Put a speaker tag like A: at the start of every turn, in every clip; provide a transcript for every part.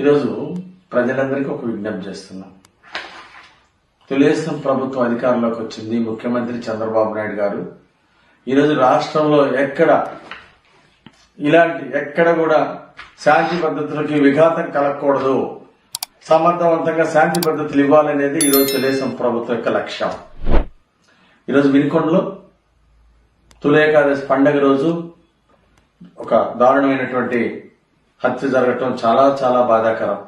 A: ఈరోజు ప్రజలందరికీ ఒక విజ్ఞప్తి చేస్తున్నాం. తెలుగుదేశం ప్రభుత్వం అధికారంలోకి వచ్చింది. ముఖ్యమంత్రి చంద్రబాబు నాయుడు గారు ఈరోజు రాష్ట్రంలో ఎక్కడ కూడా శాంతి పద్ధతులకి విఘాతం కలగకూడదు, సమర్థవంతంగా శాంతి పద్ధతులు ఇవ్వాలనేది ఈరోజు తెలుగుదేశం ప్రభుత్వం యొక్క లక్ష్యం. ఈరోజు వినుకొండలో తొలి ఏకాదశి పండగ రోజు ఒక దారుణమైనటువంటి హత్య జరగటం చాలా చాలా బాధాకరం.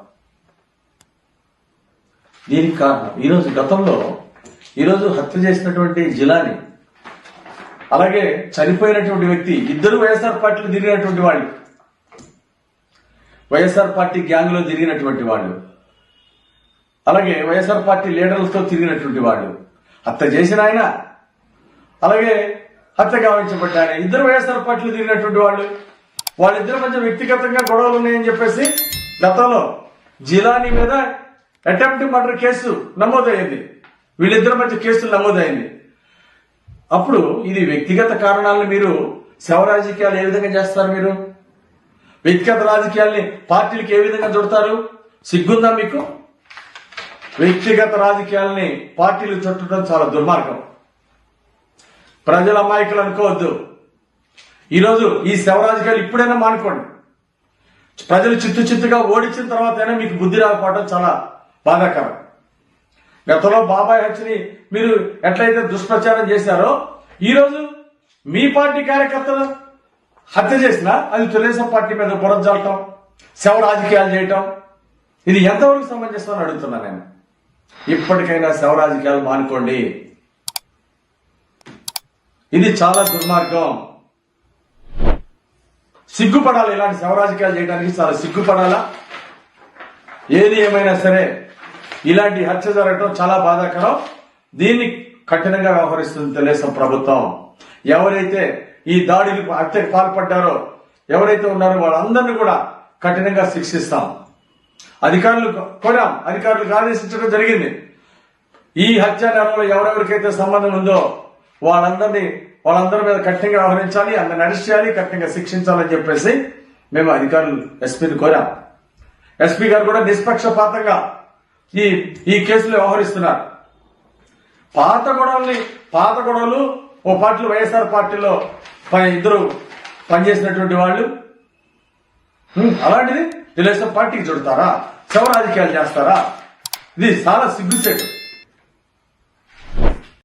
A: దీనికి కారణం ఈరోజు హత్య చేసినటువంటి జిలాని, అలాగే చనిపోయినటువంటి వ్యక్తి ఇద్దరు వైఎస్ఆర్ పార్టీలో తిరిగినటువంటి వాళ్ళు, వైఎస్ఆర్ పార్టీ గ్యాంగ్ లో తిరిగినటువంటి వాళ్ళు, అలాగే వైఎస్ఆర్ పార్టీ లీడర్లతో తిరిగినటువంటి వాళ్ళు. హత్య చేసిన ఆయన, అలాగే హత్య గావించబడ్డ ఆయన ఇద్దరు వైఎస్ఆర్ పార్టీలో తిరిగినటువంటి వాళ్ళు. వాళ్ళిద్దరి మధ్య వ్యక్తిగతంగా గొడవలు ఉన్నాయని చెప్పేసి గతంలో జిలానీ మీద అటెంప్ట్ మర్డర్ కేసు నమోదైంది. వీళ్ళిద్దరి మధ్య కేసులు నమోదైంది. అప్పుడు ఇది వ్యక్తిగత కారణాలను మీరు శవ రాజకీయాలు ఏ విధంగా చేస్తారు? మీరు వ్యక్తిగత రాజకీయాల్ని పార్టీలకు ఏ విధంగా చుడతారు? సిగ్గుందా మీకు? వ్యక్తిగత రాజకీయాలని పార్టీలు చుట్టడం చాలా దుర్మార్గం. ప్రజల అమాయకులు అనుకోవద్దు. ఈరోజు ఈ శవ రాజకీయాలు ఇప్పుడైనా మానుకోండి. ప్రజలు చిత్తుగా ఓడించిన తర్వాత అయినా మీకు బుద్ధి రాకపోవడం చాలా బాధాకరం. గతంలో బాబాయ్ హత్యని మీరు ఎట్లయితే దుష్ప్రచారం చేశారో, ఈరోజు మీ పార్టీ కార్యకర్తలు హత్య చేసినా అది తెలుగుదేశం పార్టీ మీద బురద జల్లటం, శవ రాజకీయాలు చేయటం, ఇది ఎంతవరకు సమంజసం అని అడుగుతున్నా నేను. ఇప్పటికైనా శవ రాజకీయాలు మానుకోండి. ఇది చాలా దుర్మార్గం. సిగ్గుపడాలి. ఇలాంటి శవ రాజకీయాలు చేయడానికి చాలా సిగ్గుపడాలా? ఏది ఏమైనా సరే ఇలాంటి హత్య జరగడం చాలా బాధాకరం. దీన్ని కఠినంగా వ్యవహరిస్తుంది తెలుగుదేశం ప్రభుత్వం. ఎవరైతే ఈ దాడికి హత్యకు పాల్పడ్డారో, ఎవరైతే ఉన్నారో వాళ్ళందరినీ కూడా కఠినంగా శిక్షిస్తాం. అధికారులకు ఆదేశించడం జరిగింది. ఈ హత్య నేరంలో ఎవరెవరికైతే సంబంధం ఉందో వాళ్ళందరి మీద కఠినంగా వ్యవహరించాలి, అందరిని అరెస్ట్ చేయాలి, కఠినంగా శిక్షించాలని చెప్పేసి మేము అధికారులు ఎస్పీని కోరాం. ఎస్పీ గారు కూడా నిష్పక్షపాతంగా ఈ కేసులో వ్యవహరిస్తున్నారు. పాత గొడవలు ఓ పార్టీలో వైఎస్ఆర్ పార్టీలో ఇద్దరు పనిచేసినటువంటి వాళ్ళు, అలాంటిది తెలుగుదేశం పార్టీకి చుడతారా? శవ రాజకీయాలు చేస్తారా? ఇది చాలా సిగ్గుసేటు.